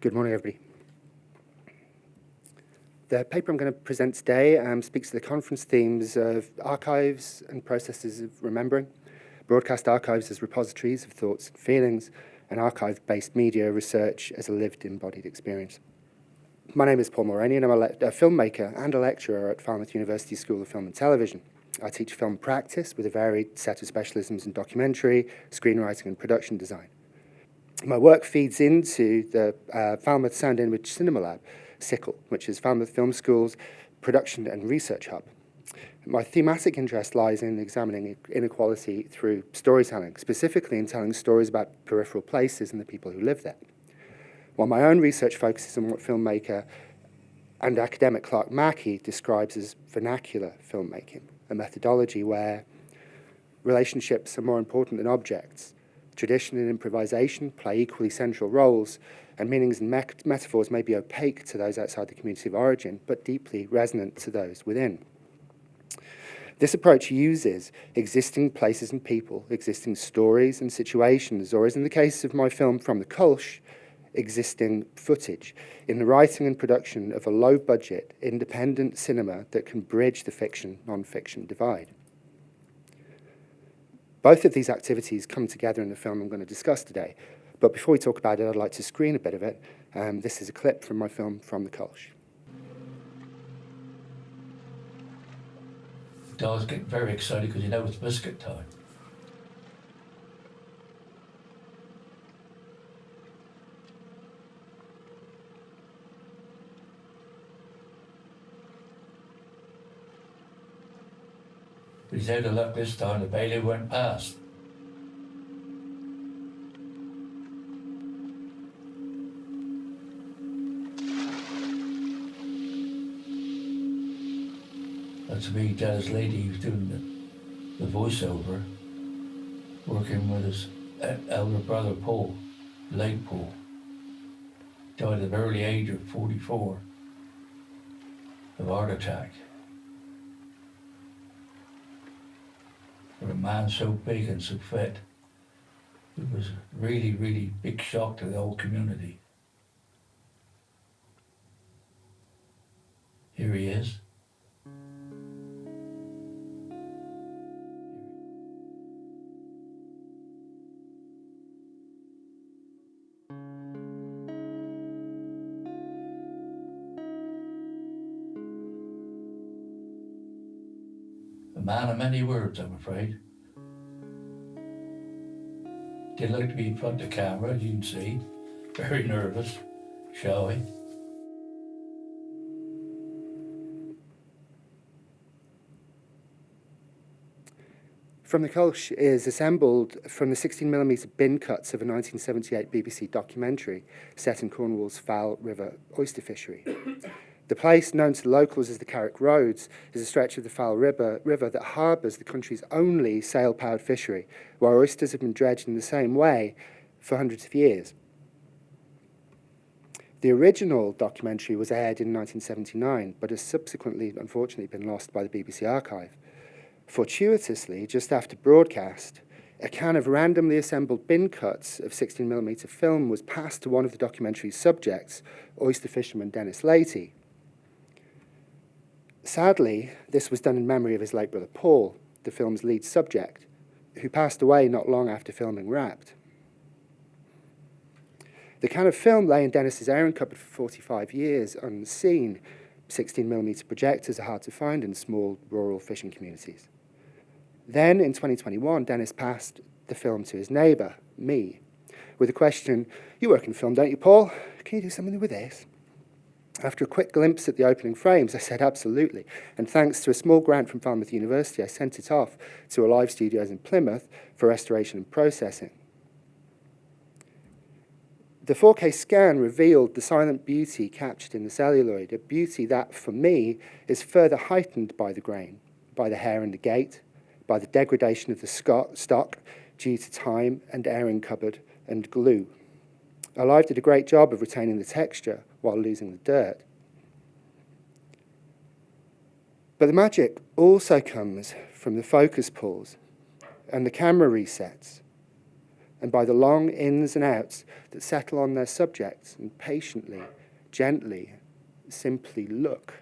Good morning, everybody. The paper I'm going to present today speaks to the conference themes of archives and processes of remembering, broadcast archives as repositories of thoughts and feelings, and archive-based media research as a lived, embodied experience. My name is Paul Mulraney, and I'm a filmmaker and a lecturer at Falmouth University School of Film and Television. I teach film practice with a varied set of specialisms in documentary, screenwriting, and production design. My work feeds into the Falmouth Sound Image Cinema Lab, SICL, which is Falmouth Film School's production and research hub. My thematic interest lies in examining inequality through storytelling, specifically in telling stories about peripheral places and the people who live there. While my own research focuses on what filmmaker and academic Clark Mackey describes as vernacular filmmaking, a methodology where relationships are more important than objects. Tradition and improvisation play equally central roles, and meanings and metaphors may be opaque to those outside the community of origin, but deeply resonant to those within. This approach uses existing places and people, existing stories and situations, or as in the case of my film From the Culch, existing footage, in the writing and production of a low-budget, independent cinema that can bridge the fiction-non-fiction divide. Both of these activities come together in the film I'm going to discuss today. But before we talk about it, I'd like to screen a bit of it. This is a clip from my film, From the Culch. Dogs get very excited because you know it's biscuit time. But he's out of luck this time, the bailiff went past. That's me, Dad's lady, who's doing the voiceover, working with his elder brother Paul, late Paul. Died at the early age of 44 of heart attack. For a man so big and so fit, it was a really, really big shock to the whole community. Here he is. A man of many words, I'm afraid. Did like to be in front of the camera, as you can see. Very nervous, shy. From the Culch is assembled from the 16mm bin cuts of a 1978 BBC documentary set in Cornwall's Foul River oyster fishery. The place, known to the locals as the Carrick Roads, is a stretch of the Foul River that harbours the country's only sail-powered fishery, where oysters have been dredged in the same way for hundreds of years. The original documentary was aired in 1979, but has subsequently, unfortunately, been lost by the BBC archive. Fortuitously, just after broadcast, a can of randomly assembled bin cuts of 16mm film was passed to one of the documentary's subjects, oyster fisherman Dennis Latey. Sadly, this was done in memory of his late brother Paul, the film's lead subject, who passed away not long after filming wrapped. The can of film lay in Dennis's airing cupboard for 45 years, unseen. 16mm projectors are hard to find in small rural fishing communities. Then, in 2021, Dennis passed the film to his neighbour, me, with the question, "You work in film, don't you, Paul? Can you do something with this?" After a quick glimpse at the opening frames, I said absolutely, and thanks to a small grant from Falmouth University, I sent it off to Alive Studios in Plymouth for restoration and processing. The 4K scan revealed the silent beauty captured in the celluloid, a beauty that, for me, is further heightened by the grain, by the hair in the gate, by the degradation of the stock due to time and airing cupboard and glue. Alive did a great job of retaining the texture while losing the dirt. But the magic also comes from the focus pulls and the camera resets and by the long ins and outs that settle on their subjects and patiently, gently, simply look.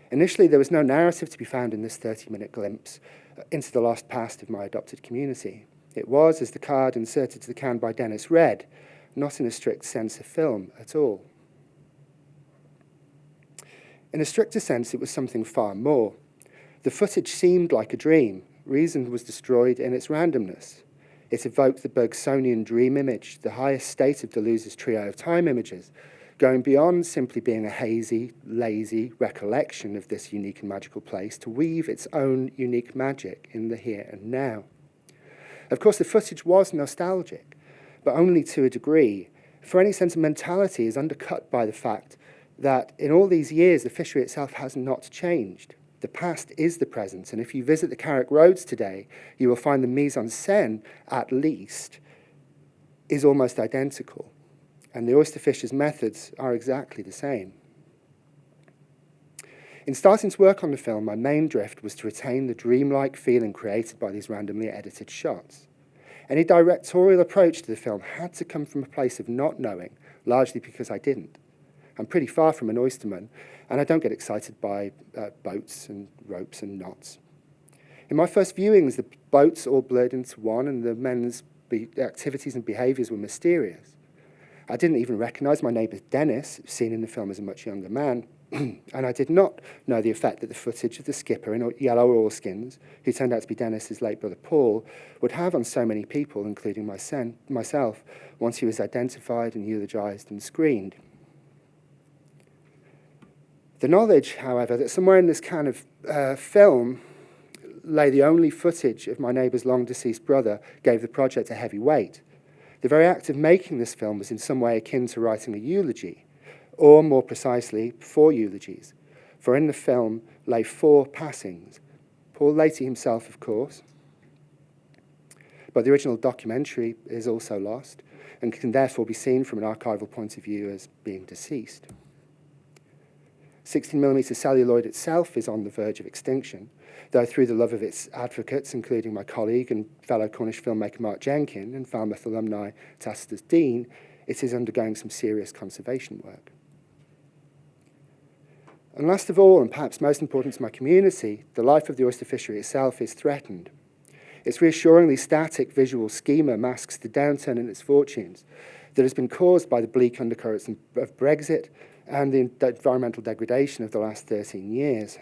Initially, there was no narrative to be found in this 30-minute glimpse into the lost past of my adopted community. It was, as the card inserted to the can by Dennis read, not in a strict sense a film at all. In a stricter sense, it was something far more. The footage seemed like a dream. Reason was destroyed in its randomness. It evoked the Bergsonian dream image, the highest state of Deleuze's trio of time images, going beyond simply being a hazy, lazy recollection of this unique and magical place to weave its own unique magic in the here and now. Of course, the footage was nostalgic, but only to a degree, for any sentimentality is undercut by the fact that in all these years, the fishery itself has not changed. The past is the present, and if you visit the Carrick Roads today, you will find the mise-en-scène, at least, is almost identical. And the oyster fishers' methods are exactly the same. In starting to work on the film, my main drift was to retain the dreamlike feeling created by these randomly edited shots. Any directorial approach to the film had to come from a place of not knowing, largely because I didn't. I'm pretty far from an oysterman, and I don't get excited by boats and ropes and knots. In my first viewings, the boats all blurred into one, and the men's activities and behaviours were mysterious. I didn't even recognise my neighbour Dennis, seen in the film as a much younger man, and I did not know the effect that the footage of the skipper in yellow oilskins, who turned out to be Dennis's late brother Paul, would have on so many people, including myself, once he was identified and eulogised and screened. The knowledge, however, that somewhere in this can of film lay the only footage of my neighbour's long-deceased brother gave the project a heavy weight. The very act of making this film was in some way akin to writing a eulogy, or more precisely, 4 eulogies, for in the film lay 4 passings. Paul Leahy himself, of course, but the original documentary is also lost and can therefore be seen from an archival point of view as being deceased. 16mm celluloid itself is on the verge of extinction, though through the love of its advocates, including my colleague and fellow Cornish filmmaker Mark Jenkin and Falmouth alumni Tacitus Dean, it is undergoing some serious conservation work. And last of all, and perhaps most important to my community, the life of the oyster fishery itself is threatened. Its reassuringly static visual schema masks the downturn in its fortunes that has been caused by the bleak undercurrents of Brexit and the environmental degradation of the last 13 years.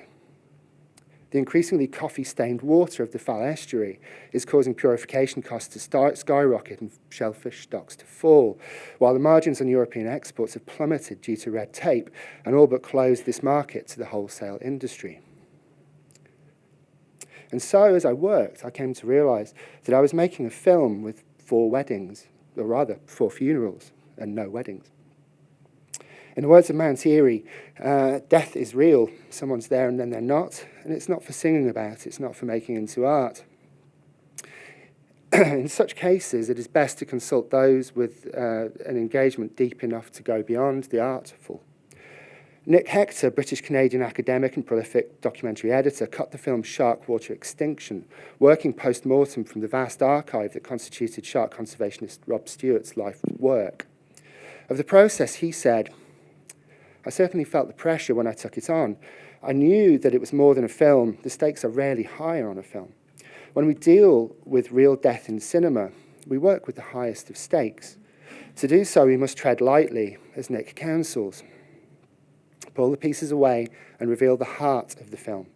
The increasingly coffee-stained water of the Fal estuary is causing purification costs to skyrocket and shellfish stocks to fall, while the margins on European exports have plummeted due to red tape and all but closed this market to the wholesale industry. And so, as I worked, I came to realise that I was making a film with 4 weddings, or rather 4 funerals and no weddings. In the words of Mount Erie, death is real. Someone's there and then they're not, and it's not for singing about, it's not for making into art. In such cases, it is best to consult those with an engagement deep enough to go beyond the artful. Nick Hector, British-Canadian academic and prolific documentary editor, cut the film Sharkwater Extinction, working post-mortem from the vast archive that constituted shark conservationist Rob Stewart's life work. Of the process, he said, "I certainly felt the pressure when I took it on. I knew that it was more than a film. The stakes are rarely higher on a film. When we deal with real death in cinema, we work with the highest of stakes. To do so, we must tread lightly, as Nick counsels. Pull the pieces away and reveal the heart of the film.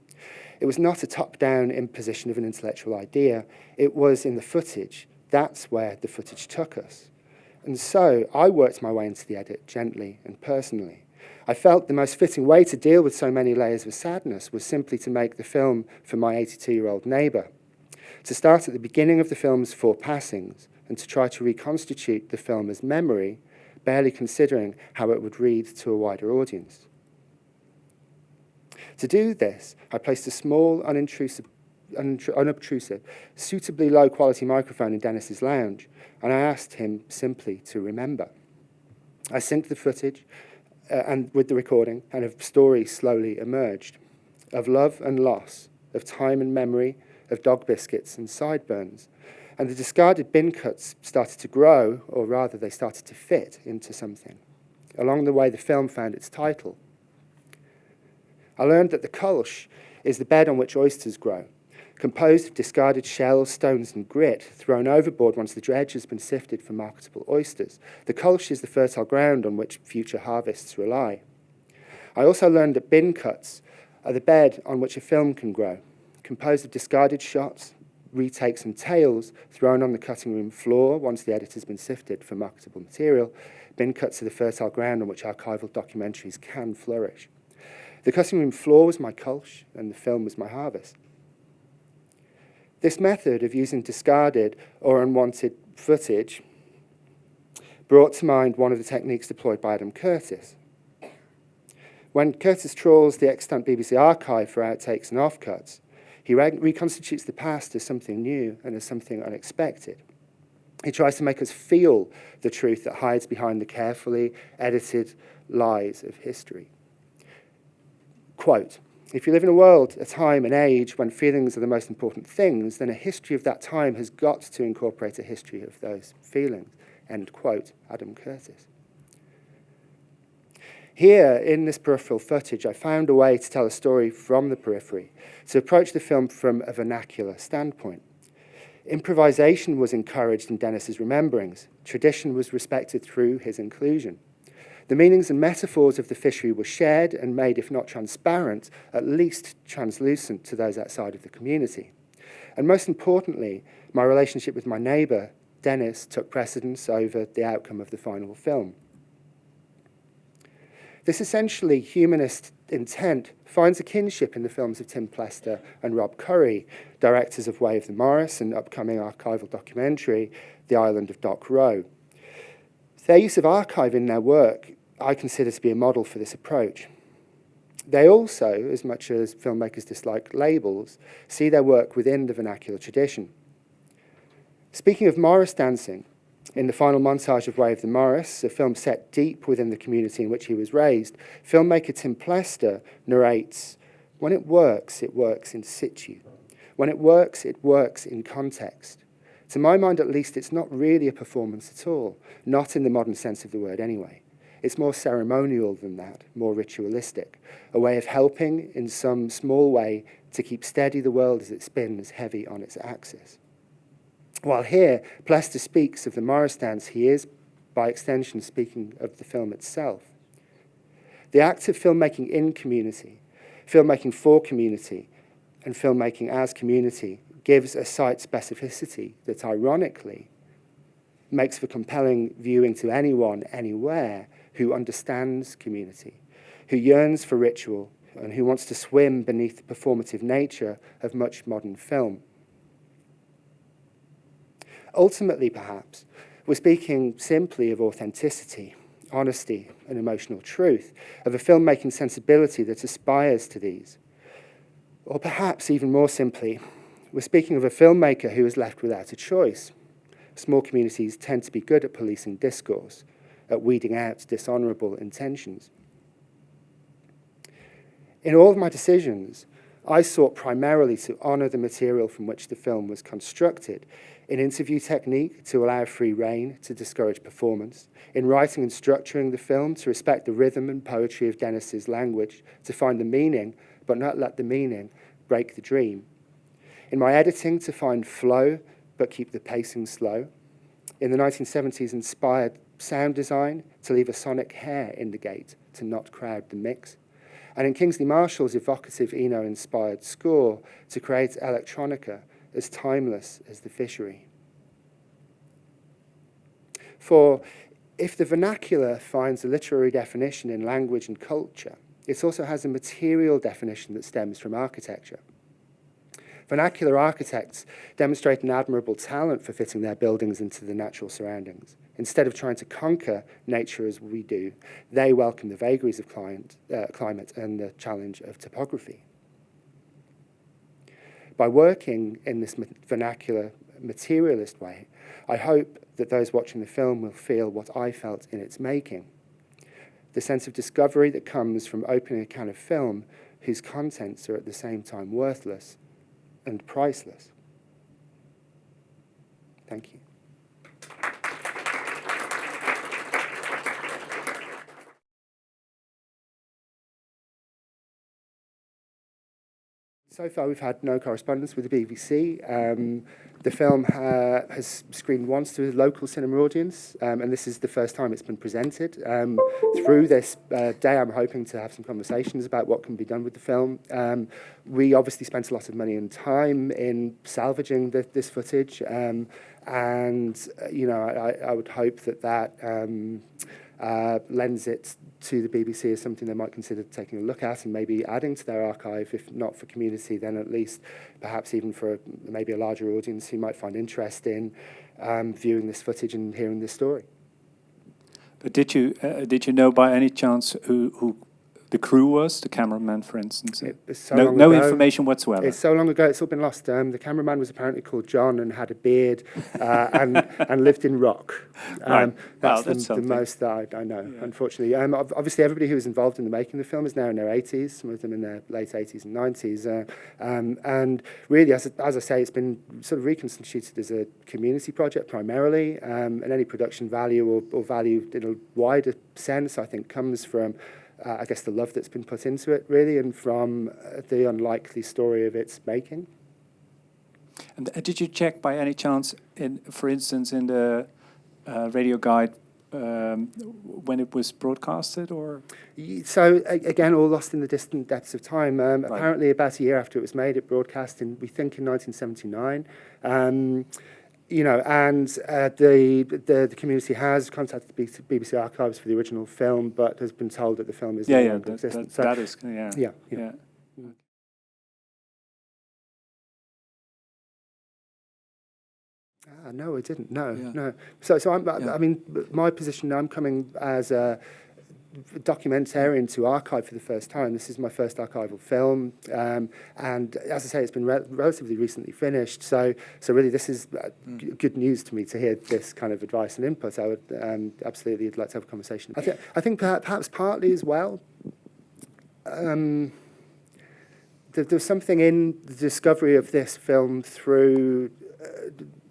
It was not a top-down imposition of an intellectual idea. It was in the footage. That's where the footage took us. And so I worked my way into the edit gently and personally. I felt the most fitting way to deal with so many layers of sadness was simply to make the film for my 82-year-old neighbour, to start at the beginning of the film's 4 passings and to try to reconstitute the film as memory, barely considering how it would read to a wider audience. To do this, I placed a small, unobtrusive, suitably low-quality microphone in Dennis's lounge, and I asked him simply to remember. I synced the footage and with the recording, and a story slowly emerged of love and loss, of time and memory, of dog biscuits and sideburns. And the discarded bin cuts started to grow, or rather they started to fit into something. Along the way, the film found its title. I learned that the Culch is the bed on which oysters grow, composed of discarded shells, stones, and grit thrown overboard once the dredge has been sifted for marketable oysters. The Culch is the fertile ground on which future harvests rely. I also learned that bin cuts are the bed on which a film can grow, composed of discarded shots, retakes, and tails thrown on the cutting room floor once the edit has been sifted for marketable material. Bin cuts are the fertile ground on which archival documentaries can flourish. The cutting room floor was my Culch, and the film was my harvest. This method of using discarded or unwanted footage brought to mind one of the techniques deployed by Adam Curtis. When Curtis trawls the extant BBC archive for outtakes and offcuts, he reconstitutes the past as something new and as something unexpected. He tries to make us feel the truth that hides behind the carefully edited lies of history. Quote, "If you live in a world, a time, an age when feelings are the most important things, then a history of that time has got to incorporate a history of those feelings." End quote, Adam Curtis. Here, in this peripheral footage, I found a way to tell a story from the periphery, to approach the film from a vernacular standpoint. Improvisation was encouraged in Dennis's rememberings. Tradition was respected through his inclusion. The meanings and metaphors of the fishery were shared and made, if not transparent, at least translucent to those outside of the community. And most importantly, my relationship with my neighbour, Dennis, took precedence over the outcome of the final film. This essentially humanist intent finds a kinship in the films of Tim Plester and Rob Curry, directors of Way of the Morris and upcoming archival documentary, The Island of Dock Row. Their use of archive in their work I consider to be a model for this approach. They also, as much as filmmakers dislike labels, see their work within the vernacular tradition. Speaking of Morris dancing, in the final montage of Way of the Morris, a film set deep within the community in which he was raised, filmmaker Tim Plester narrates, "When it works in situ. When it works in context. To my mind, at least, it's not really a performance at all, not in the modern sense of the word anyway. It's more ceremonial than that, more ritualistic, a way of helping in some small way to keep steady the world as it spins heavy on its axis." While here, Plester speaks of the Morris dance, he is, by extension, speaking of the film itself. The act of filmmaking in community, filmmaking for community, and filmmaking as community gives a site specificity that, ironically, makes for compelling viewing to anyone, anywhere, who understands community, who yearns for ritual, and who wants to swim beneath the performative nature of much modern film. Ultimately, perhaps, we're speaking simply of authenticity, honesty, and emotional truth, of a filmmaking sensibility that aspires to these. Or perhaps, even more simply, we're speaking of a filmmaker who is left without a choice. Small communities tend to be good at policing discourse, at weeding out dishonourable intentions. In all of my decisions, I sought primarily to honour the material from which the film was constructed, in interview technique to allow free rein to discourage performance, in writing and structuring the film to respect the rhythm and poetry of Dennis's language, to find the meaning, but not let the meaning break the dream, in my editing to find flow, but keep the pacing slow, in the 1970s inspired sound design to leave a sonic hair in the gate to not crowd the mix, and in Kingsley Marshall's evocative Eno-inspired score to create electronica as timeless as the fishery. For if the vernacular finds a literary definition in language and culture, it also has a material definition that stems from architecture. Vernacular architects demonstrate an admirable talent for fitting their buildings into the natural surroundings. Instead of trying to conquer nature as we do, they welcome the vagaries of climate and the challenge of topography. By working in this vernacular materialist way, I hope that those watching the film will feel what I felt in its making. The sense of discovery that comes from opening a can of film whose contents are at the same time worthless and priceless. Thank you. So far, we've had no correspondence with the BBC. The film has screened once to a local cinema audience, and this is the first time it's been presented. Through this day, I'm hoping to have some conversations about what can be done with the film. We obviously spent a lot of money and time in salvaging this footage, and I would hope that lends it to the BBC as something they might consider taking a look at and maybe adding to their archive, if not for community, then at least perhaps even for maybe a larger audience who might find interest in viewing this footage and hearing this story. But did you know by any chance who the crew was, the cameraman, for instance? No information whatsoever. It's so long ago, it's all been lost. The cameraman was apparently called John and had a beard and lived in Rock. Right. That's the most that I know, yeah. Unfortunately. Obviously, everybody who was involved in the making of the film is now in their 80s, some of them in their late 80s and 90s. And really, as I say, it's been sort of reconstituted as a community project primarily, and any production value or value in a wider sense, I think, comes from I guess the love that's been put into it, really, and from the unlikely story of its making. And did you check by any chance, for instance, in the radio guide when it was broadcasted, or? So again, all lost in the distant depths of time. Right. Apparently, about a year after it was made, it broadcast in, we think, in 1979. And the community has contacted the BBC Archives for the original film, but has been told that the film is no longer existent. That is, yeah. No, I didn't. No. So I mean, my position, I'm coming as a documentarian to archive for the first time. This is my first archival film, and as I say, it's been relatively recently finished. So really, this is good news to me to hear this kind of advice and input. I would absolutely like to have a conversation. I think perhaps partly as well. There's something in the discovery of this film through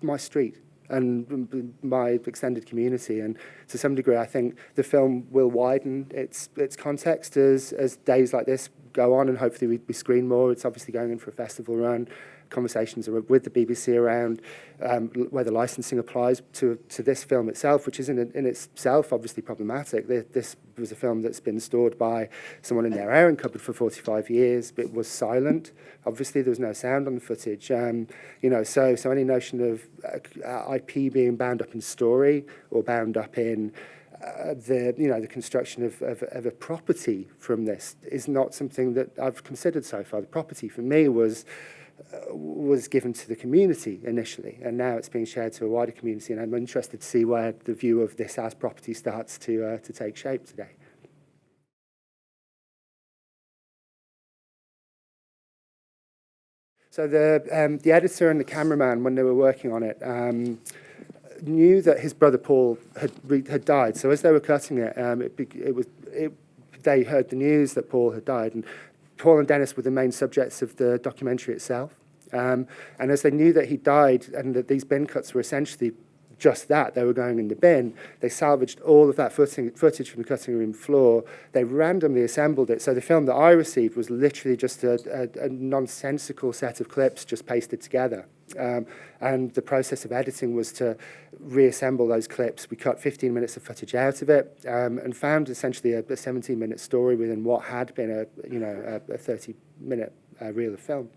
my street and my extended community, and to some degree I think the film will widen its context as days like this go on, and hopefully we screen more. It's obviously going in for a festival run. Conversations are with the BBC around whether licensing applies to this film itself, which is in itself obviously problematic. This was a film that's been stored by someone in their airing cupboard for 45 years. It was silent. Obviously, there was no sound on the footage. So any notion of IP being bound up in story or bound up in the construction of a property from this is not something that I've considered so far. The property for me was given to the community initially, and now it's being shared to a wider community, and I'm interested to see where the view of this as property starts to take shape today. So the editor and the cameraman, when they were working on it, knew that his brother Paul had died. So as they were cutting it, they heard the news that Paul had died, and Paul and Dennis were the main subjects of the documentary itself. And as they knew that he died and that these bin cuts were essentially just that, they were going in the bin, they salvaged all of that footage from the cutting room floor. They randomly assembled it. So the film that I received was literally just a nonsensical set of clips just pasted together. And the process of editing was to reassemble those clips. We cut 15 minutes of footage out of it, and found essentially a 17-minute story within what had been a 30-minute reel of film.